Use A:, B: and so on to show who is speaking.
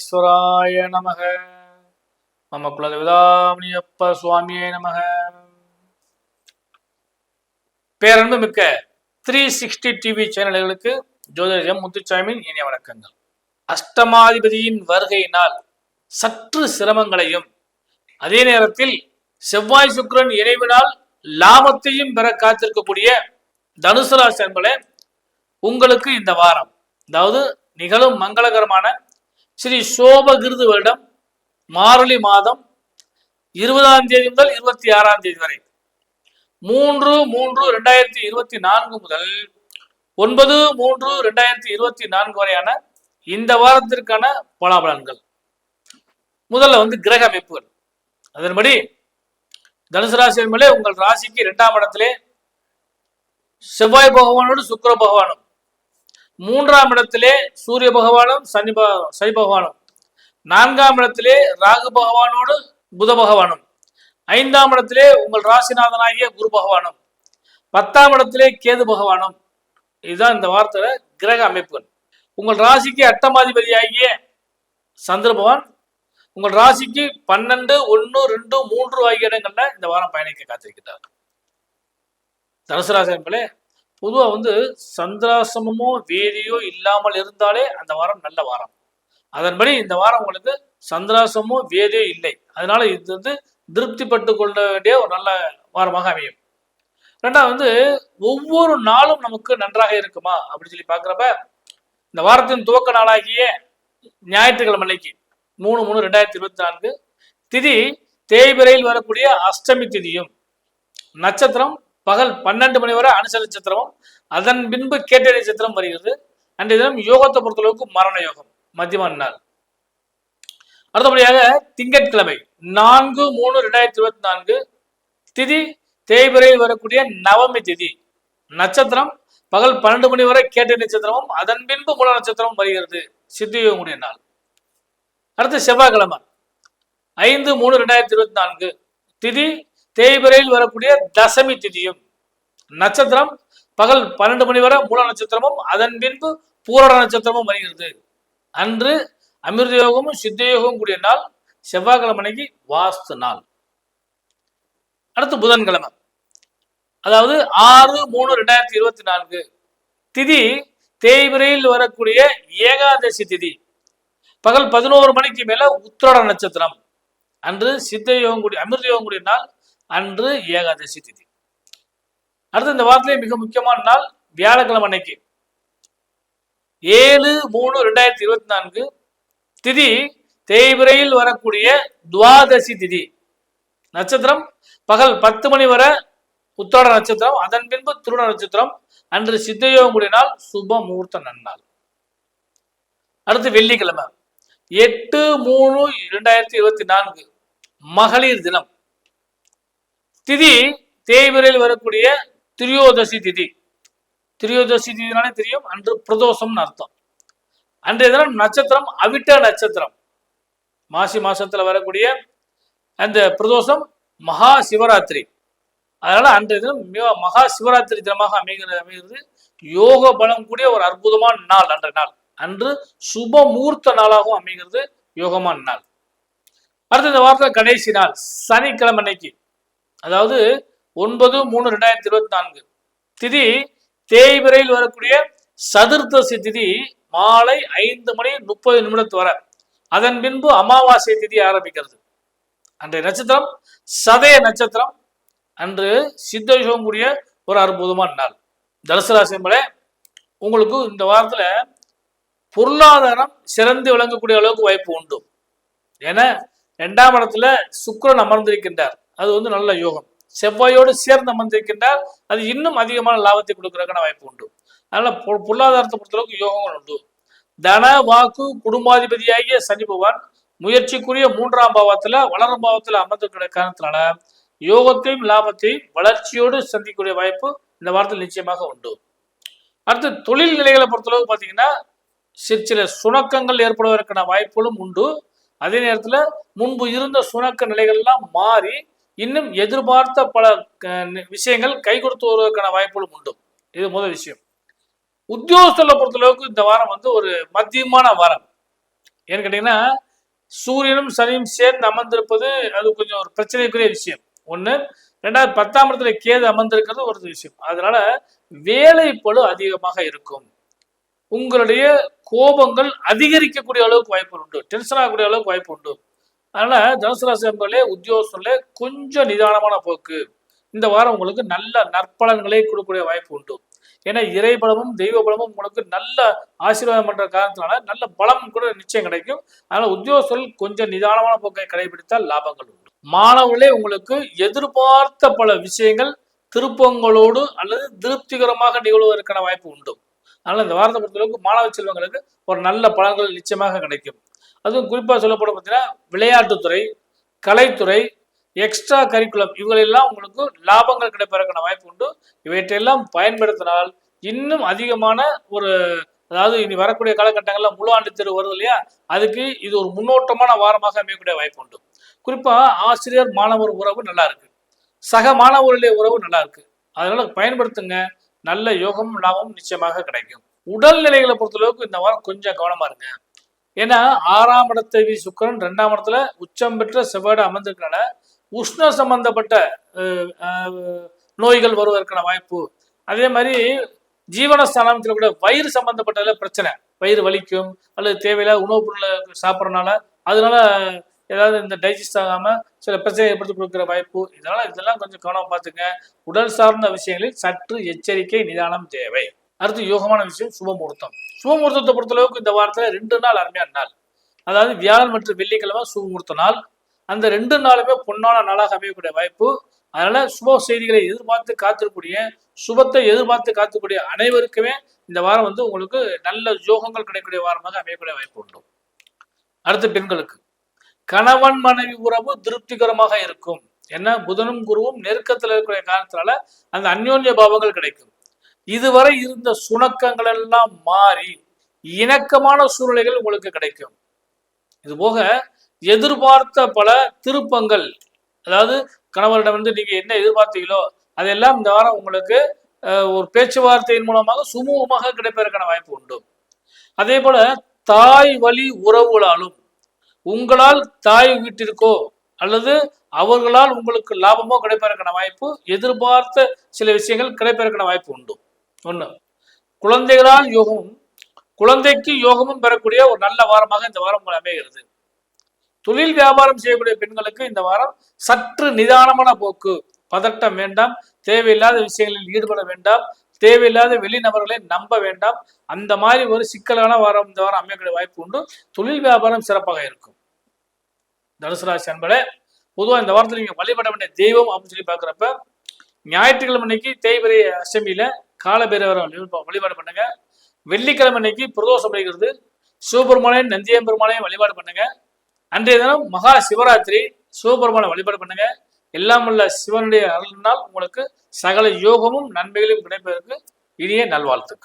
A: விக்னேஸ்வராய நமக. மம குலதேவதாமணியப்ப சுவாமியே நமக. பேரன்பு மிக்க 360 டிவி சேனல்களுக்கு ஜோதிடம் முத்துச்சாமியின் இனிய வணக்கங்கள். அஷ்டமாதிபதியின் வருகையினால் சற்று சிரமங்களையும், அதே நேரத்தில் செவ்வாய் சுக்கிரன் இணைவினால் லாபத்தையும் பெற காத்திருக்கக்கூடிய தனுசு ராசி அன்பர்களே, உங்களுக்கு இந்த வாரம், அதாவது நிகழும் மங்களகரமான ஸ்ரீ சோபகிருது வருடம் மார்கழி மாதம் 20ஆம் தேதி முதல் 26ஆம் தேதி வரை, 3/3/2024 முதல் 9/3/2024 வரையான இந்த வாரத்திற்கான பலாபலன்கள். முதல்ல கிரக அமைப்புகள். அதன்படி தனுசு ராசி என்பதே உங்கள் ராசிக்கு 2ஆம் இடத்திலே செவ்வாய் பகவானோடு சுக்கிர பகவானும், 3ஆம் இடத்திலே சூரிய பகவானும் சனி பகவானும், 4ஆம் இடத்திலே ராகு பகவானோடு புத பகவானும், 5ஆம் இடத்திலே உங்கள் ராசிநாதனாகிய குரு பகவானும், 10ஆம் இடத்திலே கேது பகவானும். இதுதான் இந்த வாரத்தோட கிரக அமைப்புகள். உங்கள் ராசிக்கு 8ஆம் சந்திர பகவான் உங்கள் ராசிக்கு 12, 1, 2, 3 ஆகிய இடங்கள்ல இந்த வாரம் பயணிக்க காத்திருக்கிறார். தனுசு ராசி என்பதே பொதுவா சந்திராசமமோ வேதியோ இல்லாமல் இருந்தாலே அந்த வாரம் நல்ல வாரம். அதன்படி இந்த வாரம் உங்களுக்கு சந்திராசமோ வேதியோ இல்லை, அதனால இது திருப்திப்பட்டு கொள்ள வேண்டிய ஒரு நல்ல வாரமாக அமையும். ரெண்டாவது ஒவ்வொரு நாளும் நமக்கு நன்றாக இருக்குமா அப்படின்னு சொல்லி பாக்குறப்ப, இந்த வாரத்தின் துவக்க நாளாகிய ஞாயிற்றுக்கிழமை அன்னைக்கு 3/3/2024 திதி தேய்பிரையில் வரக்கூடிய அஷ்டமி திதியும், நட்சத்திரம் பகல் 12 மணி வரை அனுச நட்சத்திரமும், அதன் பின்பு கேட்ட நட்சத்திரம் வருகிறது. அன்றைய தினம் யோகத்தை பொறுத்தளவுக்கு மரண யோகம் மத்தியமான நாள். அடுத்தபடியாக திங்கட்கிழமை 4/3/2024 திதி தேய்பிரையில் வரக்கூடிய நவமி திதி, நட்சத்திரம் பகல் 12 மணி வரை கேட்ட நட்சத்திரமும், அதன் பின்பு மூல நட்சத்திரமும் வருகிறது. சித்தியோகமுடைய நாள். அடுத்து செவ்வாய்க்கிழமை 5/3/2024 திதி தேய்பிரையில் வரக்கூடிய தசமி திதியும், நட்சத்திரம் பகல் 12 மணி வரை மூல நட்சத்திரமும், அதன் பின்பு பூரண நட்சத்திரமும் வருகிறது. அன்று அமிர்த யோகமும் சித்த யோகமும் கூடிய நாள். செவ்வாய்க்கிழமை அன்னைக்கு வாஸ்து நாள். அடுத்து புதன்கிழமை, அதாவது 6/3/2024 திதி தேய்பிரையில் வரக்கூடிய ஏகாதசி திதி, பகல் 11 மணிக்கு மேல உத்திராட நட்சத்திரம். அன்று சித்த யோகம் கூடிய அமிர்த யோகம் கூடிய நாள். அன்று ஏகாதசி திதி. அடுத்து இந்த வாரத்திலே மிக முக்கியமான நாள் வியாழக்கிழமை அன்னைக்கு 7/3/2024 திதி தேய்பிரையில் வரக்கூடிய துவாதசி திதி, நட்சத்திரம் பகல் 10 மணி வரை உத்திராட நட்சத்திரம், அதன் பின்பு திருட நட்சத்திரம். அன்று சித்தயோகம் கூடிய நாள், சுப முகூர்த்த நன்னாள். அடுத்து வெள்ளிக்கிழமை 8/3/2024 மகளிர் தினம். திதி தேய்பிரையில் வரக்கூடிய திரியோதசி திதி. திரியோதசி திதினாலே தெரியும், அன்று பிரதோஷம்னு அர்த்தம். அன்றைய தினம் நட்சத்திரம் அவிட்ட நட்சத்திரம். மாசி மாசத்துல வரக்கூடிய அந்த பிரதோஷம் மகா சிவராத்திரி. அதனால அன்றைய தினம் மகா சிவராத்திரி தினமாக அமைகிறது. யோக பலம் கூடிய ஒரு அற்புதமான நாள் அன்றைய நாள். அன்று சுப முகூர்த்த நாளாகவும் அமைகிறது, யோகமான நாள். அடுத்த இந்த வாரத்தில் கடைசி நாள் சனிக்கிழமை அன்னைக்கு, அதாவது 9/3/2024 திதி தேய்பிரையில் வரக்கூடிய சதுர்த்தசி திதி மாலை 5:30 வரை, அதன் பின்பு அமாவாசை திதி ஆரம்பிக்கிறது. அன்றைய நட்சத்திரம் சதய நட்சத்திரம். அன்று சித்த யோகம் கூடிய ஒரு அற்புதமான நாள். தனுசு ராசி என்பதே உங்களுக்கு இந்த வாரத்துல பொருளாதாரம் சிறந்து விளங்கக்கூடிய அளவுக்கு வாய்ப்பு உண்டு. ஏன்னா 2ஆம் இடத்துல சுக்கிரன் அமர்ந்திருக்கின்றார், அது நல்ல யோகம். செவ்வாயோடு சேர்ந்து அமர்ந்திருக்கின்றார், அது இன்னும் அதிகமான லாபத்தை கொடுக்கறதுக்கான வாய்ப்பு உண்டு. அதனால பொருளாதாரத்தை பொறுத்தளவுக்கு யோகங்கள் உண்டு. தன வாக்கு குடும்பாதிபதியாகிய சனி பகவான் முயற்சிக்குரிய 3ஆம் பாவத்துல வளரும் பாவத்துல அமர்ந்திருக்கிற காரணத்தினால யோகத்தையும் லாபத்தையும் வளர்ச்சியோடு சந்திக்கக்கூடிய வாய்ப்பு இந்த வாரத்தில் நிச்சயமாக உண்டு. அடுத்து தொழில் நிலைகளை பொறுத்தளவு பார்த்தீங்கன்னா சில சுணக்கங்கள் ஏற்படுவதற்கான வாய்ப்புகளும் உண்டு. அதே நேரத்துல முன்பு இருந்த சுணக்க நிலைகள்லாம் மாறி இன்னும் எதிர்பார்த்த பல விஷயங்கள் கை கொடுத்து வருவதற்கான வாய்ப்புகளும் உண்டு. இது முதல் விஷயம். உத்தியோகஸ்தலை பொறுத்தளவுக்கு இந்த வாரம் ஒரு மத்தியமான வாரம். ஏன்னு கேட்டீங்கன்னா சூரியனும் சனியும் சேர்ந்து அமர்ந்திருப்பது அது கொஞ்சம் ஒரு பிரச்சனைக்குரிய விஷயம் ஒண்ணு. ரெண்டாவது 10ஆம் இடத்துல கேது அமர்ந்திருக்கிறது ஒரு விஷயம். அதனால வேலைப்பளு அதிகமாக இருக்கும். உங்களுடைய கோபங்கள் அதிகரிக்கக்கூடிய அளவுக்கு வாய்ப்பு உண்டு, டென்ஷன் ஆகக்கூடிய அளவுக்கு வாய்ப்பு உண்டு. அதனால தனுசு ராசி நண்பர்களே, உத்தியோகத்துல கொஞ்சம் நிதானமான போக்கு இந்த வாரம் உங்களுக்கு நல்ல நற்பலன்களை கொடுக்கக்கூடிய வாய்ப்பு உண்டு. ஏன்னா இறை பலமும் தெய்வ பலமும் உங்களுக்கு நல்ல ஆசீர்வாதம் பண்ற காரணத்தினால நல்ல பலம் கூட நிச்சயம் கிடைக்கும். அதனால உத்தியோகத்தில் கொஞ்சம் நிதானமான போக்கை கடைபிடித்தால் லாபங்கள் உண்டு. மாணவர்களே, உங்களுக்கு எதிர்பார்த்த பல விஷயங்கள் திருப்பங்களோடு அல்லது திருப்திகரமாக நிகழ்வதற்கான வாய்ப்பு உண்டு. அதனால இந்த வாரத்தை பொறுத்தளவுக்கு மாணவ செல்வங்களுக்கு ஒரு நல்ல பலன்கள் நிச்சயமாக கிடைக்கும். அதுவும் குறிப்பாக சொல்லப்படும் பார்த்தீங்கன்னா விளையாட்டுத்துறை, கலைத்துறை, எக்ஸ்ட்ரா கரிக்குலம் இவங்களெல்லாம் உங்களுக்கு லாபங்கள் கிடைப்பதற்கான வாய்ப்பு உண்டு. இவற்றையெல்லாம் பயன்படுத்தினால் இன்னும் அதிகமான ஒரு, அதாவது இனி வரக்கூடிய காலகட்டங்களில் முழு ஆண்டு தேர்வு வருது இல்லையா, அதுக்கு இது ஒரு முன்னோட்டமான வாரமாக அமையக்கூடிய வாய்ப்பு உண்டு. குறிப்பா ஆசிரியர் மாணவர் உறவு நல்லா இருக்கு, சக மாணவர்களுடைய உறவு நல்லா இருக்கு. அதனால பயன்படுத்துங்க, நல்ல யோகமும் லாபமும் நிச்சயமாக கிடைக்கும். உடல்நிலைகளை பொறுத்தளவுக்கு இந்த வாரம் கொஞ்சம் கவனமா இருங்க. ஏன்னா 6ஆம் இடத்தை சுக்கிரன் 2ஆம் இடத்துல உச்சம் பெற்ற செவ்வாய் அமர்ந்திருக்கனால உஷ்ண சம்பந்தப்பட்ட நோய்கள் வருவதற்கான வாய்ப்பு. அதே மாதிரி ஜீவனஸ்தானத்தில் கூட வயிறு சம்பந்தப்பட்ட பிரச்சனை, வயிறு வலிக்கும் அல்லது தேவையில்லாத உணவுப் பொருளை சாப்பிட்றதுனால அதனால ஏதாவது இந்த டைஜஸ்ட் ஆகாம சில பிரச்சனை ஏற்படுத்தி கொடுக்குற வாய்ப்பு. இதெல்லாம் கொஞ்சம் கவனம் பார்த்துங்க. உடல் சார்ந்த விஷயங்களில் சற்று எச்சரிக்கை நிதானம் தேவை. அடுத்து யோகமான விஷயம் சுபமுகூர்த்தம். சுபமுகூர்த்தத்தை பொறுத்தளவுக்கு இந்த வாரத்துல 2 நாள் அருமையான நாள். அதாவது வியாழன் மற்றும் வெள்ளிக்கிழமை சுபமுகூர்த்த நாள். அந்த 2 நாளுமே பொன்னான நாளாக அமையக்கூடிய வாய்ப்பு. அதனால சுப செய்திகளை எதிர்பார்த்து காத்திருக்கூடிய, சுபத்தை எதிர்பார்த்து காத்துக்கூடிய அனைவருக்குமே இந்த வாரம் உங்களுக்கு நல்ல யோகங்கள் கிடைக்கக்கூடிய வாரமாக அமையக்கூடிய வாய்ப்பு உண்டு. அடுத்து பெண்களுக்கு கணவன் மனைவி உறவு திருப்திகரமாக இருக்கும். ஏன்னா புதனும் குருவும் நெருக்கத்தில் இருக்கக்கூடிய காரணத்தினால அந்த அந்யோன்ய பாவங்கள் கிடைக்கும். இதுவரை இருந்த சுணக்கங்கள் எல்லாம் மாறி இணக்கமான சூழ்நிலைகள் உங்களுக்கு கிடைக்கும். இது போக எதிர்பார்த்த பல திருப்பங்கள், அதாவது கணவரிடம் நீங்க என்ன எதிர்பார்த்தீங்களோ அதெல்லாம் இந்த வாரம் உங்களுக்கு ஒரு பேச்சுவார்த்தையின் மூலமாக சுமூகமாக கிடைப்பதற்கான வாய்ப்பு உண்டு. அதே போல தாய் வழி உறவுகளாலும் உங்களால் தாய் வீட்டிற்கோ அல்லது அவர்களால் உங்களுக்கு லாபமோ கிடைப்பதற்கான வாய்ப்பு, எதிர்பார்த்த சில விஷயங்கள் கிடைப்பதற்கான வாய்ப்பு உண்டு. ஒண்ணு, குழந்தைகளால் யோகமும் குழந்தைக்கு யோகமும் பெறக்கூடிய ஒரு நல்ல வாரமாக இந்த வாரம் அமைகிறது. தொழில் வியாபாரம் செய்யக்கூடிய பெண்களுக்கு இந்த வாரம் சற்று நிதானமான போக்கு, பதட்டம் வேண்டாம், தேவையில்லாத விஷயங்களில் ஈடுபட வேண்டாம், தேவையில்லாத வெளிநபர்களை நம்ப வேண்டாம். அந்த மாதிரி ஒரு சிக்கலான வாரம் இந்த வாரம் அமையக்கூடிய வாய்ப்பு உண்டு. தொழில் வியாபாரம் சிறப்பாக இருக்கும். தனுசு ராசி அன்பர்களே, பொதுவாக இந்த வாரத்தில் நீங்க வழிபட வேண்டிய தெய்வம் அப்படின்னு சொல்லி பார்க்குறப்ப ஞாயிற்றுக்கிழமை அன்னைக்கு தேய்பிரை அஷ்டமியில காலபைரவரை வழிபாடு பண்ணுங்க. வெள்ளிக்கிழமை அன்னைக்கு பிரதோஷம் அடைகிறது, சிவபெருமானையும் நந்தியம்பெருமானையும் வழிபாடு பண்ணுங்க. அன்றைய தினம் மகா சிவராத்திரி, சிவபெருமானை வழிபாடு பண்ணுங்க. எல்லாம் உள்ள சிவனுடைய அருளினால் உங்களுக்கு சகல யோகமும் நன்மைகளும் கிடைப்பதற்கு இனிய நல்வாழ்த்துக்கள்.